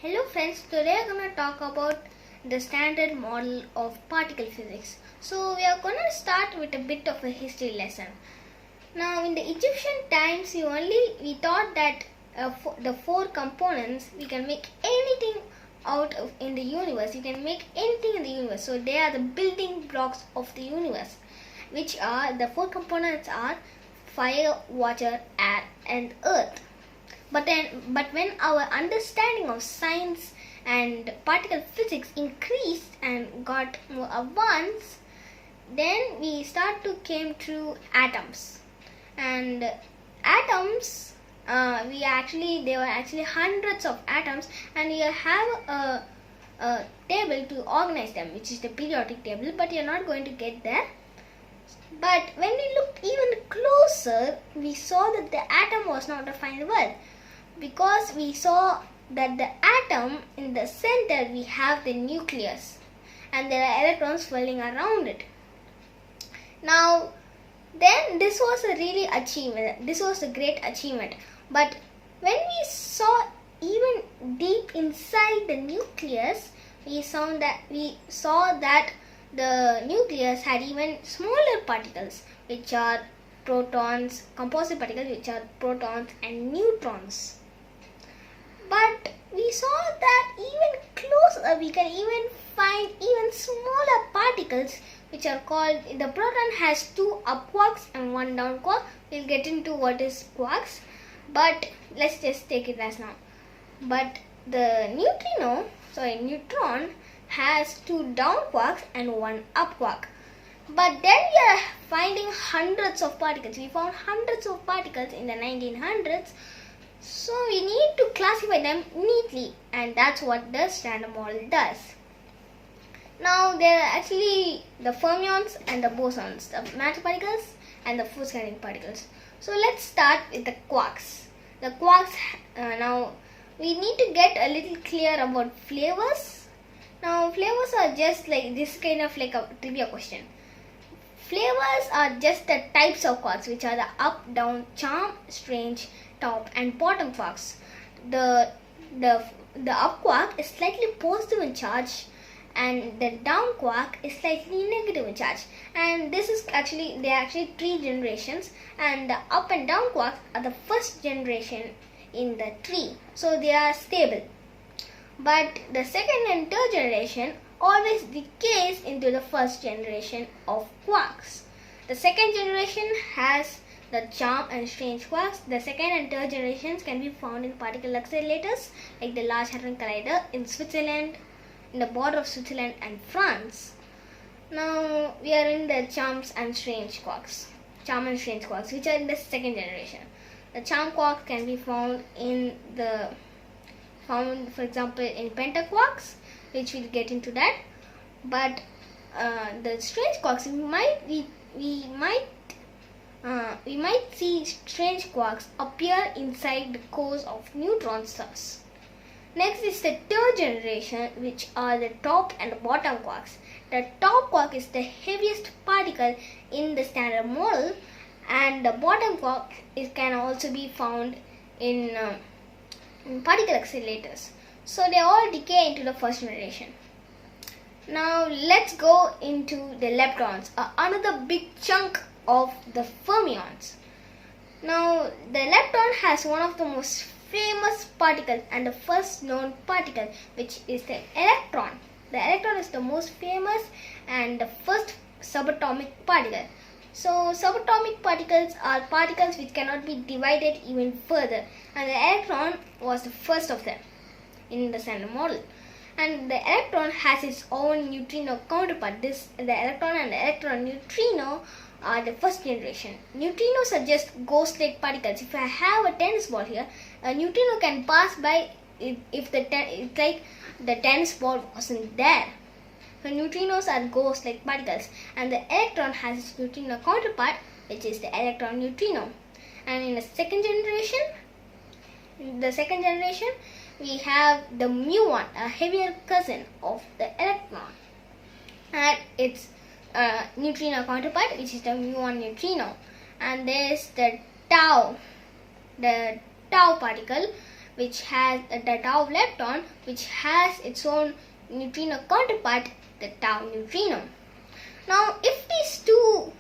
Hello friends, today I'm going to talk about the standard model of particle physics. So we are going to start with a bit of a history lesson. Now in the Egyptian times we thought that the four components we can make anything out of in the universe. You can make anything in the universe. So they are the building blocks of the universe, which are the four components are fire, water, air and earth. But when our understanding of science and particle physics increased and got more advanced, then we start to came to atoms. And atoms, there were actually hundreds of atoms, and we have a table to organize them, which is the periodic table. But you're not going to get there. But when we looked even closer, we saw that the atom was not a final word, because we saw that the atom in the center we have the nucleus and there are electrons swirling around it. Now then this was a really achievement. This was a great achievement. But when we saw even deep inside the nucleus, we saw that the nucleus had even smaller particles, which are protons, composite particles, which are protons and neutrons. But we saw that even closer we can even find even smaller particles, which are called, the proton has two up quarks and one down quark. We'll get into what is quarks, but let's just take it as now. But the neutron has two down quarks and one up quark. But then we are finding hundreds of particles. We found hundreds of particles in the 1900s. So we need to classify them neatly, and that's what the standard model does. Now there are actually the fermions and the bosons, the matter particles and the force-carrying particles. So let's start with the quarks. The quarks, now we need to get a little clear about flavors. Now flavors are just like this, kind of like a trivia question. Flavors are just the types of quarks, which are the up, down, charm, strange, top and bottom quarks. The up quark is slightly positive in charge, and the down quark is slightly negative in charge. And there are actually three generations, and the up and down quarks are the first generation in the tree, so they are stable. But the second and third generation always decays into the first generation of quarks. The second generation has the charm and strange quarks. The second and third generations can be found in particle accelerators like the Large Hadron Collider in Switzerland, in the border of Switzerland and France. Now we are in the charm and strange quarks, which are in the second generation. The charm quarks can be found for example in pentaquarks, which we'll get into that. But the strange quarks, we might see strange quarks appear inside the cores of neutron stars. Next is the third generation, which are the top and the bottom quarks. The top quark is the heaviest particle in the standard model, and the bottom quark can also be found in particle accelerators. So they all decay into the first generation. Now let's go into the leptons, another big chunk of the fermions. Now the lepton has one of the most famous particles and the first known particle, which is the electron. The electron is the most famous and the first subatomic particle. So subatomic particles are particles which cannot be divided even further, and the electron was the first of them in the standard model. And the electron has its own neutrino counterpart. The electron and the electron neutrino are the first generation. Neutrinos are just ghost-like particles. If I have a tennis ball here, a neutrino can pass by if it's like the tennis ball wasn't there. So neutrinos are ghost-like particles, and the electron has its neutrino counterpart, which is the electron neutrino. And in the second generation, we have the muon, a heavier cousin of the electron, and its neutrino counterpart, which is the muon neutrino. And there's the tau particle, which has the tau of lepton, which has its own neutrino counterpart, the tau neutrino. Now, if these two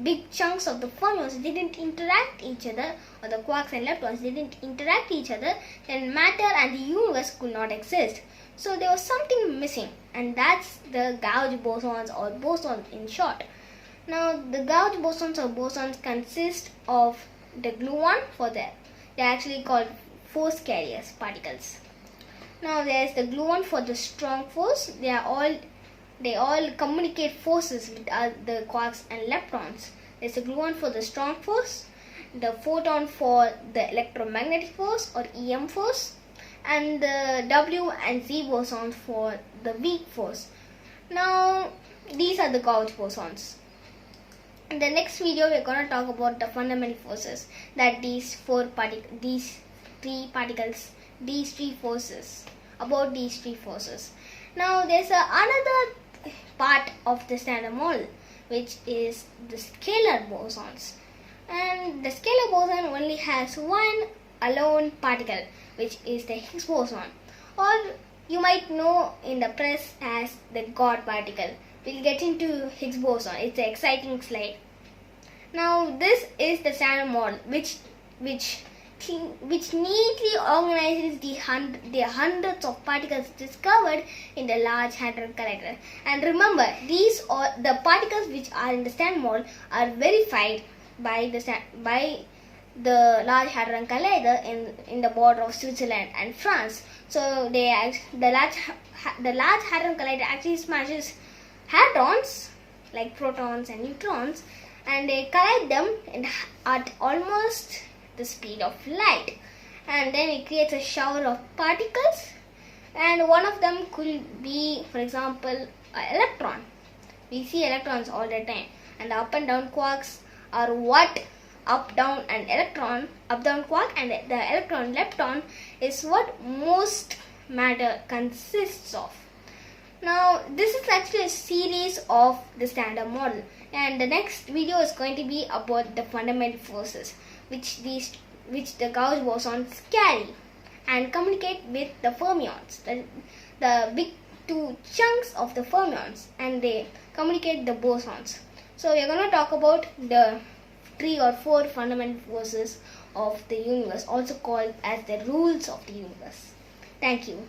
big chunks of the fermions didn't interact each other, or the quarks and leptons didn't interact each other, then matter and the universe could not exist. So there was something missing, and that's the gauge bosons, or bosons in short. Now, the gauge bosons or bosons consist of the gluon for that. They're actually called force carriers particles. Now, there's the gluon for the strong force. They all communicate forces with the quarks and leptons. There's a gluon for the strong force, the photon for the electromagnetic force or EM force, and the W and Z bosons for the weak force. Now, these are the gauge bosons. In the next video, we're going to talk about the fundamental forces that these three forces. Now, there's another part of the Standard Model, which is the scalar bosons. And the scalar boson only has one alone particle, which is the Higgs boson, or you might know in the press as the God particle. We'll get into Higgs boson. It's an exciting slide. Now, this is the Standard Model, which neatly organizes the hundreds of particles discovered in the Large Hadron Collider. And remember, these are the particles which are in the Standard Model are verified by the Large Hadron Collider in the border of Switzerland and France. So the Large Hadron Collider actually smashes hadrons like protons and neutrons, and they collide them at almost the speed of light, and then it creates a shower of particles, and one of them could be, for example, an electron. We see electrons all the time, and the up and down quarks are what up down quark, and the electron lepton is what most matter consists of. Now, this is actually a series of the Standard Model, and the next video is going to be about the fundamental forces which the gauge bosons carry and communicate with the fermions, the big two chunks of the fermions, and they communicate the bosons. So we are going to talk about the 3 or 4 fundamental forces of the universe, also called as the rules of the universe. Thank you.